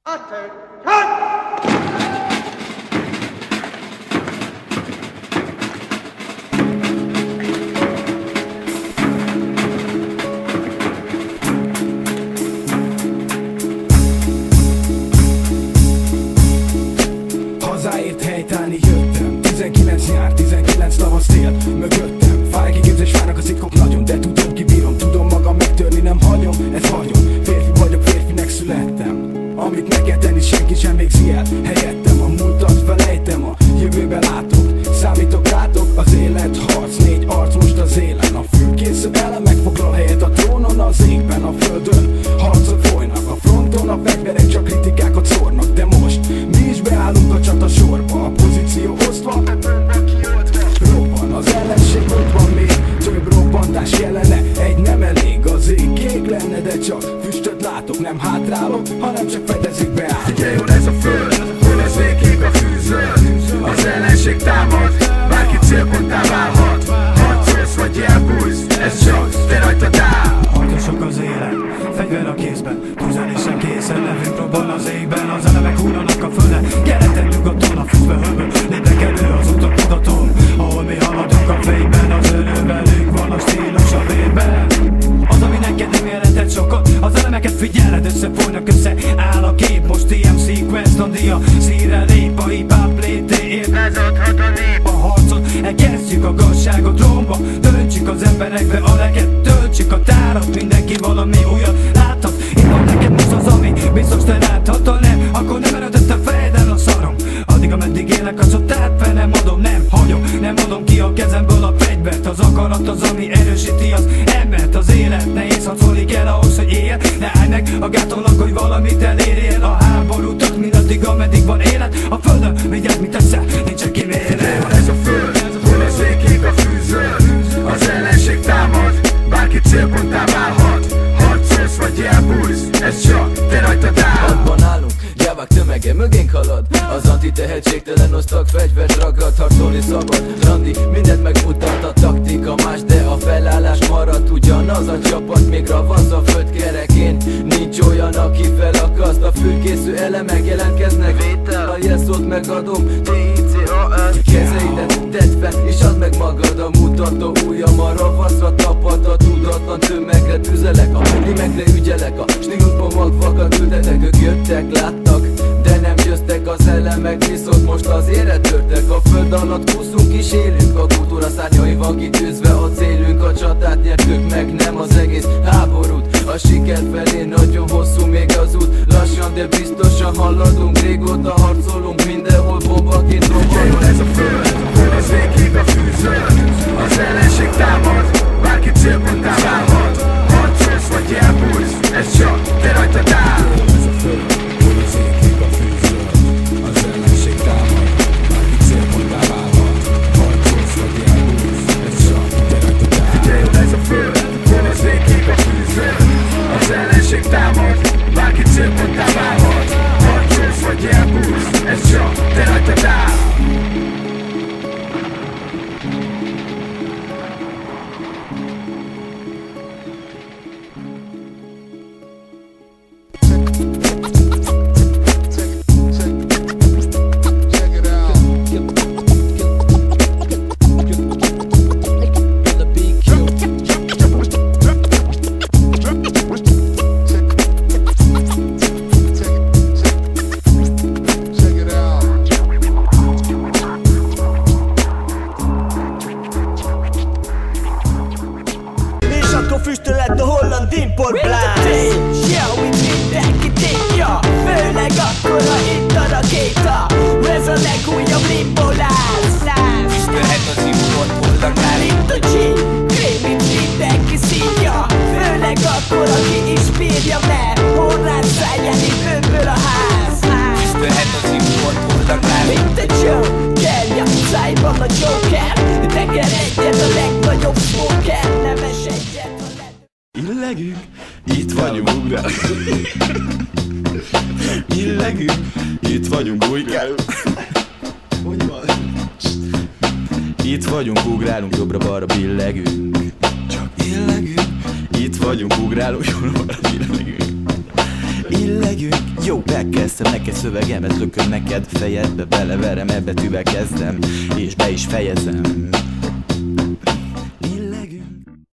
Hazáért helytállni jöttem. 19 nyár, 19 tavasz tél mögöttem. Fáj kiképzés, fájnak a szitkok nagyon, de tudom kibírom, tudom magam megtörni, nem hagyom, ez vagyom. Férfi vagyok, férfinek születtem. Amit meg kell tenni, senki sem végzi el helyettem. A múltat felejtem, a jövőbe látok, számítok rátok. Az élet harc, 4 arc most az élen. A fülkésző elemek foglal helyet a trónon, az égben, a földön harcok folynak. A fronton a fegyverek csak kritikákat szórnak. De most mi is beállunk a csata sorba, a pozíció osztva, robban az ellenség, ott van még több robbantás jelene. Egy nem elég, az ég kék lenne, de csak füstöt látok. Nem hátrálok, hanem csak fedezik beáll. Figyeljon ez a föld, hol az ég ég a fűzöld. Az ellenség támad, bárki célponttá válhat. Harcolsz vagy elbújsz, ez csak te rajtad áll. Harcosok az élet, fegyver a kézben, tüzelésen készen, nevünk robban az égben. Az elemek hullanak a földre, keleten nyugaton, a füstbe hőből lépnek elő az utak mutatom. Ahol mi haladunk a fényben, az öröm velünk van, a stílus a vérben. Az, ami neked nem jelentett sokat, az elemeket figyeled, összefolynak, össze áll a kép. Most TMC, Quest, Andia, szírre lép a hip-hop létéért. Lezadhat a nép a harcot, elkezdjük a gazságot romba. Döntsük az emberekbe a leket, töltsük a tárat. Mindenki valami újat láthat, itt van neked most az, ami biztos te láthat. Ha nem, akkor nem erőtettem fejeden a szarom. Addig ameddig élek a csatát fel nem adom, nem hagyom, nem adom ki a kezemből a fegyvert. Az akarat az, ami erősíti az embert. Az élet nehéz, harcolni kell ahhoz, hogy élj. Ne állj meg a gátolnak, hogy valamit elérjél. A háború tart mindaddig, ameddig van élet. A földön vigyázz, mit teszel, nincsen kimérő. Ez a föld, hol az ég ég a fűzöld. Az ellenség támad, bárki célponttá válhat. Harcolsz vagy elbújsz, ez csak te rajtad áll. Abban állunk, gyávák tömege mögénk halad. Az antitehetségtelen osztag, fegyvert ragad, harcolni szabad. Randi mindent megmutat, a taktika más, de a felállás maradt ugyanaz. A csapat még ravasz a föld kerekén. Nincs olyan, aki felakaszt. A fülkésző elemek jelentkeznek. Vétel, a jelszót megadom, TICAS. Kezeidet tedd fel, és add meg magad. A mutató ujjam a ravaszra tapad. A tudatlan tömegre tüzelek, a rimekre ügyelek. A stílusban magvakat ültetek, ők jöttek, láttak, de nem győztek az elemek, viszont most az ére törtek. A föld alatt kúszunk és élünk, a kultúra szárnyaival kitűzve a célünk. A csatát nyertük meg, nem az egész háborút. A siker felé nagyon hosszú még az út. Lassan, de biztosan haladunk, régóta harcolunk, mindenhol bombaként robbanunk. Ez a föld, hol az ég ég a fűzöld. Az ellenség támad, bárki célponttá válhat. Harcolsz vagy elbújsz, ez csak te rajtad áll. Ez a föld, hol az ég ég a fűzöld. Az ellenség támad, bárki célponttá válhat. Harcolsz vagy elbújsz, ez csak te rajtad áll. Figyeljon ez a föld, hol az ég ég a fűzöld. Az ellenség támad, bárki célponttá válhat. Harcolsz vagy elbújsz, ez csak te rajtad áll. Füstölet a holland import blast. Yeah, we mindenki tépja, főleg akkor, ha itt a rakéta. Ez a legújabb limboláz. Füstölhet az import hollandnál. Itt a G, krémit mindenki szívja, főleg akkor, aki is bírja, mert horrán száján itt önből a ház. Füstölhet az import hollandnál. Mint a Joe, kerja, szájban a Joker. Teker egyet a legnagyobb smoker, neves egyet. Illegünk, itt vagyunk, ugrálunk. Illegünk, itt vagyunk, ujkálunk. Hogy van? Itt vagyunk, ugrálunk, jobbra-balra billegünk. Csak illegünk, itt vagyunk, ugrálunk, jobbra-balra billegünk. billegünk. Jó, elkezdtem neked szövegemet, lököm neked fejedbe, beleverem, ebbe betűvel kezdem, és be is fejezem.